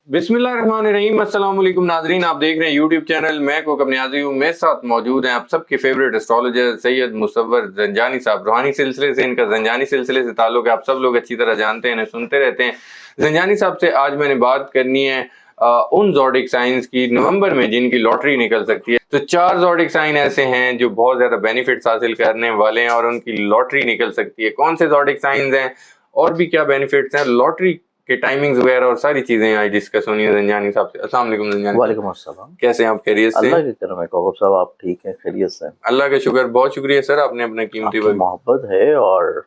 बिस्मिल्लाहिर्रहमानिर्रहीम। अस्सलाम वालेकुम नाजरीन, आप देख रहे हैं यूट्यूब चैनल मैं कोकब नियाज़ी हूँ। मेरे साथ मौजूद हैं आप सबके फेवरेट एस्ट्रोलॉजर सैयद मुसव्वर ज़ंजानी साहब। रूहानी सिलसिले से इनका ज़ंजानी सिलसिले से ताल्लुक़ है, आप सब लोग अच्छी तरह जानते हैं, इन्हें सुनते रहते हैं। ज़ंजानी साहब से आज मैंने बात करनी है उन ज़ोडिक साइंस की नवंबर में जिनकी लॉटरी निकल सकती है। तो 4 ज़ोडिक साइन ऐसे हैं जो बहुत ज़्यादा बेनिफिट्स हासिल करने वाले हैं और उनकी लॉटरी निकल सकती है। कौन से ज़ोडिक साइंस हैं और भी क्या बेनिफिट्स हैं, लॉटरी के टाइमिंग्स वगैरह और सारी चीजें आज डिस्कस होनी है ज़ंजानी साहब से। अस्सलाम वालेकुम ज़ंजानी। वालेकुम अस्सलाम। कैसे हैं आप, खैरियत से? अल्लाह की करम है कौकब साहब, आप ठीक हैं, खैरियत से? अल्लाह का शुक्र, बहुत शुक्रिया सर, आपने अपना कीमती वक्त। मोहब्बत है। और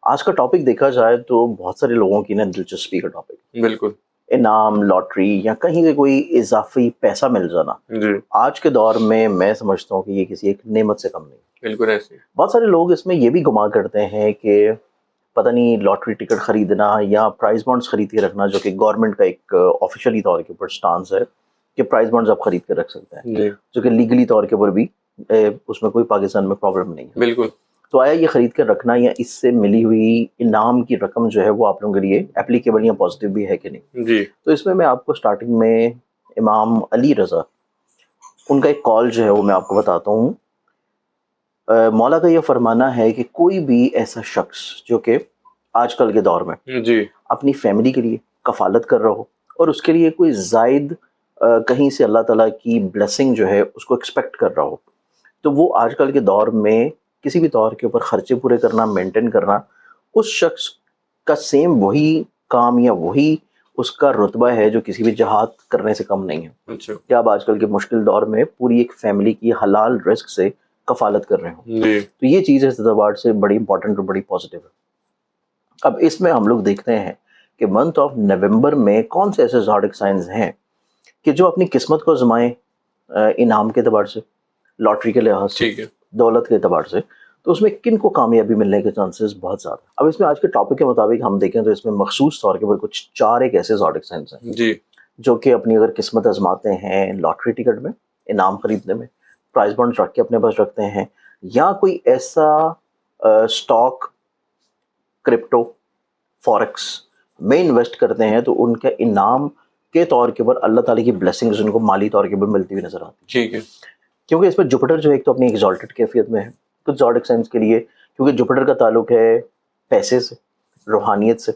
आज का टॉपिक देखा जाए तो बहुत सारे लोगों की ना दिलचस्पी का टॉपिक, बिल्कुल, इनाम, लॉटरी या कहीं से कोई इजाफी पैसा मिल जाना जी आज के दौर में मैं समझता हूँ कि ये किसी एक नेमत से कम नहीं। बिल्कुल ऐसे। बहुत सारे लोग इसमें ये भी गुमान करते हैं कि पता नहीं लॉटरी टिकट खरीदना या प्राइज बॉन्ड्स खरीद के रखना, जो कि गवर्नमेंट का एक ऑफिशियली तौर के ऊपर स्टांस है कि प्राइज बॉन्ड्स आप खरीद के रख सकते हैं, जी जो कि लीगली तौर के ऊपर भी उसमें कोई पाकिस्तान में प्रॉब्लम नहीं है। बिल्कुल, तो आया ये खरीद कर रखना या इससे मिली हुई इनाम की रकम जो है वो आप लोगों के लिए एप्लीकेबल या पॉजिटिव भी है कि नहीं। जी तो इसमें मैं आपको स्टार्टिंग में इमाम अली रज़ा उनका एक कॉल जो है वो मैं आपको बताता हूँ। मौला का ये फरमाना है कि कोई भी ऐसा शख्स जो कि आजकल के दौर में जी अपनी फैमिली के लिए कफालत कर रहा हो और उसके लिए कोई जायद कहीं से अल्लाह ताला की ब्लेसिंग जो है उसको एक्सपेक्ट कर रहा हो, तो वो आजकल के दौर में किसी भी तौर के ऊपर खर्चे पूरे करना, मेंटेन करना, उस शख्स का सेम वही काम या वही उसका रुतबा है जो किसी भी जहाद करने से कम नहीं है। अच्छा कि आप आजकल के मुश्किल दौर में पूरी एक फैमिली की हलाल रिस्क से कफालत कर रहे हो, जी तो ये चीज़ इस एतबार से बड़ी इंपॉर्टेंट और बड़ी पॉजिटिव है। अब इसमें हम लोग देखते हैं कि मंथ ऑफ नवंबर में कौन से ऐसे ज़ोडिक साइंस हैं कि जो अपनी किस्मत को आजमाएं, इनाम के एतबार से, लॉटरी के लिहाज से, ठीक है, दौलत के एतबार से, तो उसमें किन को कामयाबी मिलने के चांसेस बहुत ज़्यादा। अब इसमें आज के टॉपिक के मुताबिक हम देखें तो इसमें मखसूस तौर के ऊपर कुछ 4 एक ऐसे ज़ोडिक साइंस हैं जी जो कि अपनी अगर किस्मत आजमाते हैं लॉटरी टिकट में, इनाम खरीदने में, प्राइज बॉन्ड रख के अपने पास रखते हैं, या कोई ऐसा स्टॉक, क्रिप्टो, फॉरेक्स में इन्वेस्ट करते हैं, तो उनके इनाम के तौर के ऊपर अल्लाह ताला की ब्लेसिंग्स उनको माली तौर के ऊपर मिलती हुई नजर आती ठीक है, है। क्योंकि इसमें जुपिटर जो है एक तो अपनी एग्जॉल्टेड कैफियत में है, कुछ ज़ोडिक साइंस के लिए, क्योंकि जुपिटर का ताल्लुक है पैसे से, रूहानियत से,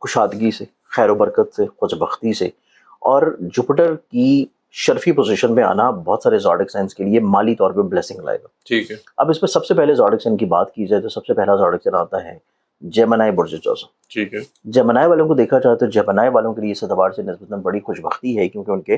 कुशादगी से, खैर बरकत से, खुशबख्ती से, और जुपिटर की शर्फी पोजीशन में आना बहुत सारे ज़ोडिक साइंस के लिए माली तौर पे ब्लेसिंग लाएगा। ठीक है, अब इसमें सबसे पहले ज़ोडिक साइन की बात की जाए तो सबसे पहला ज़ोडिक साइन आता है जेमिनी बुर्ज जोज़ा। ठीक है, जेमिनी वालों को देखा जाए तो जेमिनी वालों के लिए इस एतबार से निस्बतन बड़ी खुशबख्ती है, क्योंकि उनके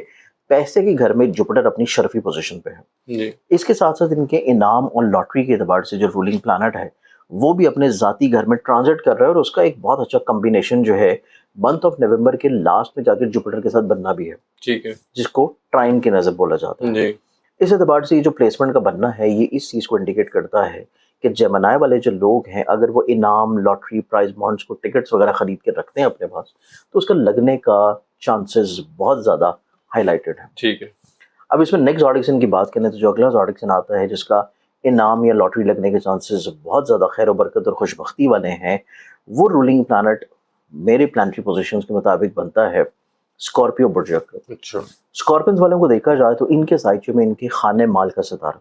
पैसे के घर में जुपिटर अपनी शर्फी पोजीशन पे है। जी इसके साथ साथ इनके इनाम और लॉटरी के एतबार से जो रूलिंग प्लानट है वो भी अपने ज़ाती घर में ट्रांजिट कर रहा है, और उसका एक बहुत अच्छा कम्बिनेशन जो है मंथ ऑफ नवंबर के लास्ट में जाकर जुपिटर के साथ बनना भी है, ठीक है, जिसको ट्राइन के नज़र बोला जाता है। जी इस एतबार से ये जो प्लेसमेंट का बनना है ये इस चीज़ को इंडिकेट करता है कि जेमिनी वाले जो लोग हैं अगर वो इनाम, लॉटरी, प्राइज बॉन्ड्स को, टिकट्स वगैरह खरीद के रखते हैं अपने पास, तो उसका लगने का चांसेस बहुत ज़्यादा हाईलाइटेड है। ठीक है, अब इसमें नेक्स्ट ज़ोडिक साइन की बात करें तो जो अगला ज़ोडिक साइन आता है जिसका इनाम या लॉटरी लगने के चांसेस बहुत ज़्यादा खैर व बरकत और खुशबख्ती वाले हैं, वो रूलिंग प्लानट मेरे प्लानिटरी पोजीशंस के मुताबिक बनता है स्कॉर्पियो बुर्ज। अच्छा स्कॉर्पियंस वालों को देखा जाए तो इनके साइकिल में इनके खाने माल का सितारा,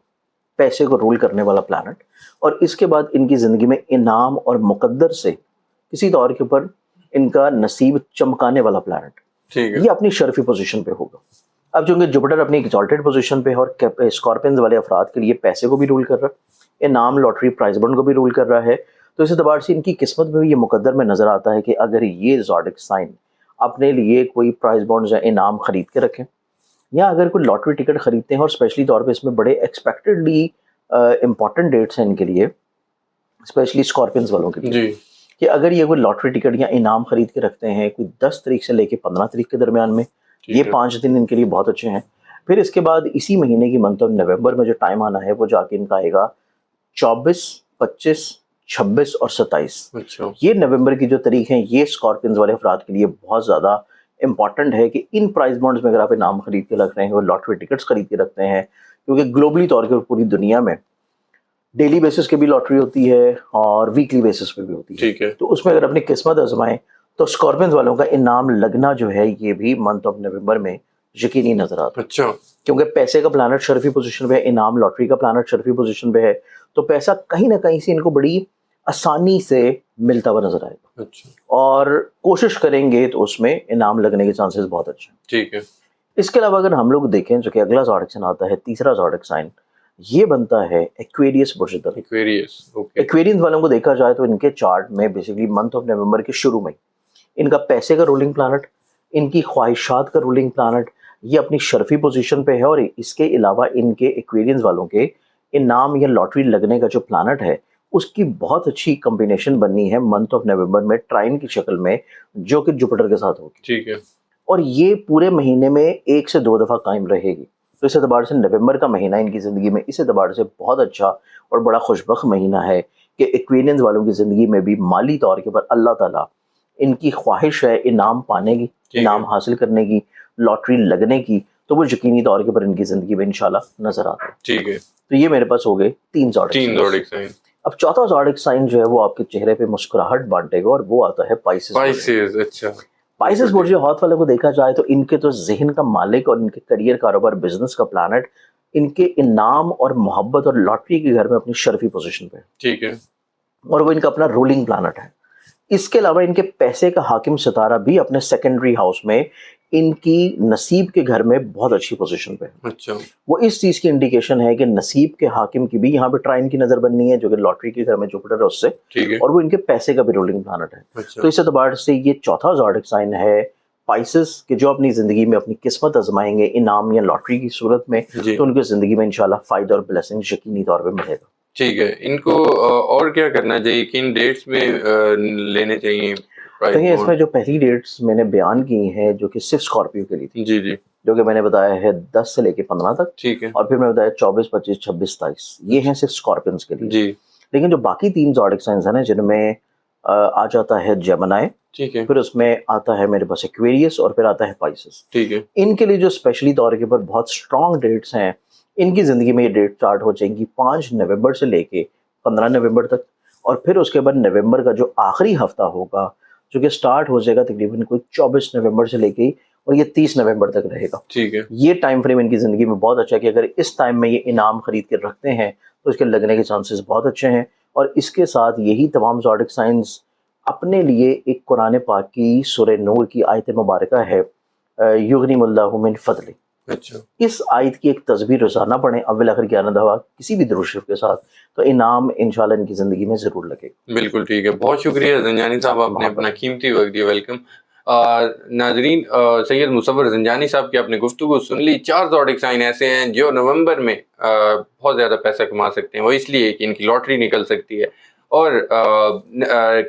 पैसे को रूल करने वाला प्लानट, और इसके बाद इनकी ज़िंदगी में इनाम और मुकद्दर से किसी तौर के ऊपर इनका नसीब चमकाने वाला प्लानट, ठीक है, ये अपनी शर्फी पोजीशन पे होगा। अब चूंकि जुपिटर अपनी एक्सॉल्टेड पोजीशन पे है और स्कॉर्पियंस वाले अफराद के लिए पैसे को भी रूल कर रहा है, इनाम, लॉटरी, प्राइज बॉन्ड को भी रूल कर रहा है, तो इस एतबार से इनकी किस्मत में भी ये मुकद्दर में नजर आता है कि अगर ये ज़ोडिक साइन अपने लिए कोई प्राइज बॉन्ड या इनाम खरीद के रखें, या अगर कोई लॉटरी टिकट खरीदते हैं, और स्पेशली तौर पे इसमें बड़े एक्सपेक्टेडली इंपॉर्टेंट डेट्स हैं इनके लिए, स्पेशली स्कॉर्पियंस वालों के लिए, जी कि अगर ये कोई लॉटरी टिकट या इनाम खरीद के रखते हैं कोई 10 तारीख से लेके 15 तारीख के दरमियान में, ये 5 दिन इनके लिए बहुत अच्छे हैं। फिर इसके बाद इसी महीने की मंथ ऑफ नवंबर में जो टाइम आना है वो जाके इनका आएगा 24, 25, 26 और 27। अच्छा ये नवंबर की जो तारीख है ये स्कॉर्पियंस वाले अफराद के लिए बहुत ज़्यादा इंपॉर्टेंट है कि इन प्राइस बॉन्ड्स में अगर आप इनाम खरीद के रख रहे हैं और लॉटरी टिकट्स खरीद के रखते हैं, क्योंकि ग्लोबली तौर पर पूरी दुनिया में डेली बेसिस की भी लॉटरी होती है और वीकली बेसिस पे भी होती है, ठीक है, तो उसमें अगर अपनी किस्मत आजमाएं تو اسکارپینز والوں کا انعام لگنا جو ہے یہ بھی منتھ آف نومبر میں یقینی نظر آتا ہے، اچھا کیونکہ پیسے کا پلانٹ شرفی پوزیشن پہ ہے، انعام لاٹری کا پلانٹ شرفی پوزیشن پہ ہے، تو پیسہ کہیں نہ کہیں سے ان کو بڑی آسانی سے ملتا ہوا نظر آئے گا، اچھا اور کوشش کریں گے تو اس میں انعام لگنے کے چانسز بہت اچھے ہیں۔ ٹھیک ہے اس کے علاوہ اگر ہم لوگ دیکھیں جو کہ اگلا زوڈک سائن آتا ہے، تیسرا زوڈک سائن، یہ بنتا ہے ایکویریس برج در۔ ایکویریس، اوکے ایکویرینز والوں کو دیکھا جائے تو ان کے چارٹ میں بیسیکلی منتھ آف نومبر کے شروع میں ان کا پیسے کا رولنگ پلانٹ، ان کی خواہشات کا رولنگ پلانٹ یہ اپنی شرفی پوزیشن پہ ہے، اور اس کے علاوہ ان کے ایکویرینز والوں کے انعام یا لاٹری لگنے کا جو پلانٹ ہے اس کی بہت اچھی کمبینیشن بننی ہے منتھ آف نومبر میں ٹرائن کی شکل میں، جو کہ جوپیٹر کے ساتھ ہوگی، ٹھیک ہے اور یہ پورے مہینے میں 1 سے 2 دفعہ قائم رہے گی۔ تو اس اعتبار سے نومبر کا مہینہ ان کی زندگی میں اس اعتبار سے بہت اچھا اور بڑا خوشبخت مہینہ ہے کہ ایکویرینز والوں کی زندگی میں بھی مالی طور کے پر اللہ تعالیٰ ان کی خواہش ہے انعام پانے کی، انعام حاصل کرنے کی، لاٹری لگنے کی، تو وہ یقینی طور کے پر ان کی زندگی میں انشاءاللہ نظر آتا ہے۔ ٹھیک ہے، تو یہ میرے پاس ہو گئے 3 زوڈک سائن۔ اب چوتھا زوڈک سائن جو ہے وہ آپ کے چہرے پہ مسکراہٹ بانٹے گا، اور وہ آتا ہے پائسس۔ اسپائسز، اچھا پائسس برج ہاتھ والوں کو دیکھا جائے تو ان کے تو ذہن کا مالک اور ان کے کریئر، کاروبار، بزنس کا پلانٹ ان کے انعام اور محبت اور لاٹری کے گھر میں اپنی شرفی پوزیشن پہ ہے، ٹھیک ہے اور وہ ان کا اپنا رولنگ پلانٹ ہے۔ اس کے علاوہ ان کے پیسے کا حاکم ستارہ بھی اپنے سیکنڈری ہاؤس میں ان کی نصیب کے گھر میں بہت اچھی پوزیشن پہ ہے۔ اچھا وہ اس چیز کی انڈیکیشن ہے کہ نصیب کے حاکم کی بھی یہاں پہ ٹرائن کی نظر بننی ہے، جو کہ لاٹری کے گھر میں جوپیٹر ہے اس سے، ٹھیک ہے اور وہ ان کے پیسے کا بھی رولنگ پلانٹ ہے۔ اچھا تو اس اعتبار سے یہ چوتھا زوڈک سائن ہے پائسس کہ جو اپنی زندگی میں اپنی قسمت آزمائیں گے انعام یا لاٹری کی صورت میں، جی تو ان کی زندگی میں انشاءاللہ فائدہ اور بلیسنگ یقینی طور پہ ملے گا۔ ٹھیک ہے، ان کو اور کیا کرنا چاہیے، کن ڈیٹس میں لینے چاہیے پرائز دیکھیں اس میں بانڈ؟ جو پہلی ڈیٹس میں نے بیان کی ہیں جو کہ صرف اسکارپیو کے لیے تھی، جی جی جو کہ میں نے بتایا ہے 10 سے لے کے 15 تک، ٹھیک ہے اور پھر میں نے بتایا 24، 25، 26، 27، یہ ہیں صرف اسکارپینس کے لیے۔ جی لیکن جو باقی 3 زوڈک سائنز ہیں نا، جن میں آ جاتا ہے جیمنائی، ٹھیک ہے پھر اس میں آتا ہے میرے پاس ایکویریس، اور پھر آتا ہے پائسس۔ ٹھیک ہے ان کے لیے جو اسپیشلی طور کے پر بہت اسٹرانگ ڈیٹس ہیں، ان کی زندگی میں یہ ڈیٹ اسٹارٹ ہو جائیں گی 5 نومبر سے لے کے 15 نومبر تک، اور پھر اس کے بعد نومبر کا جو آخری ہفتہ ہوگا جو کہ اسٹارٹ ہو جائے گا تقریباً کوئی 24 نومبر سے لے کے، اور یہ 30 نومبر تک رہے گا۔ ٹھیک ہے یہ ٹائم فریم ان کی زندگی میں بہت اچھا ہے کہ اگر اس ٹائم میں یہ انعام خرید کے رکھتے ہیں تو اس کے لگنے کے چانسز بہت اچھے ہیں، اور اس کے ساتھ یہی تمام زوڈک سائنز اپنے لیے ایک قرآن پاک کی سورہ نور کی آیت مبارکہ ہے یغنیم اللہ من فضلہ، اچھا اس آیت کی ایک تصویر روزانہ پڑھیں اول آخر 11 دفعہ کسی بھی درود شریف کے ساتھ، تو انعام انشاءاللہ ان کی زندگی میں ضرور لگے گا۔ بالکل ٹھیک ہے، بہت شکریہ زنجانی صاحب، آپ نے اپنا قیمتی وقت دیا، ویلکم۔ ناظرین، سید مصور زنجانی صاحب کی آپ نے گفتگو سن لی۔ 4 زوڈک سائن ایسے ہیں جو نومبر میں بہت زیادہ پیسہ کما سکتے ہیں، وہ اس لیے کہ ان کی لاٹری نکل سکتی ہے، اور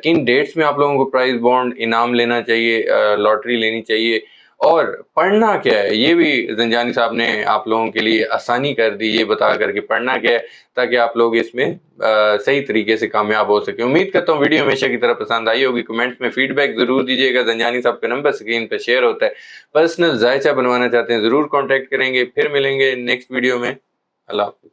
کن ڈیٹس میں آپ لوگوں کو پرائز بانڈ انعام لینا چاہیے، لاٹری لینی چاہیے، اور پڑھنا کیا ہے، یہ بھی زنجانی صاحب نے آپ لوگوں کے لیے آسانی کر دی، یہ بتا کر کہ پڑھنا کیا ہے، تاکہ آپ لوگ اس میں صحیح طریقے سے کامیاب ہو سکیں۔ امید کرتا ہوں ویڈیو ہمیشہ کی طرح پسند آئی ہوگی۔ کمنٹس میں فیڈ بیک ضرور دیجیے گا۔ زنجانی صاحب کا نمبر اسکرین پہ شیئر ہوتا ہے، پرسنل ذائچہ بنوانا چاہتے ہیں ضرور کانٹیکٹ کریں گے۔ پھر ملیں گے نیکسٹ ویڈیو میں۔ اللہ حافظ۔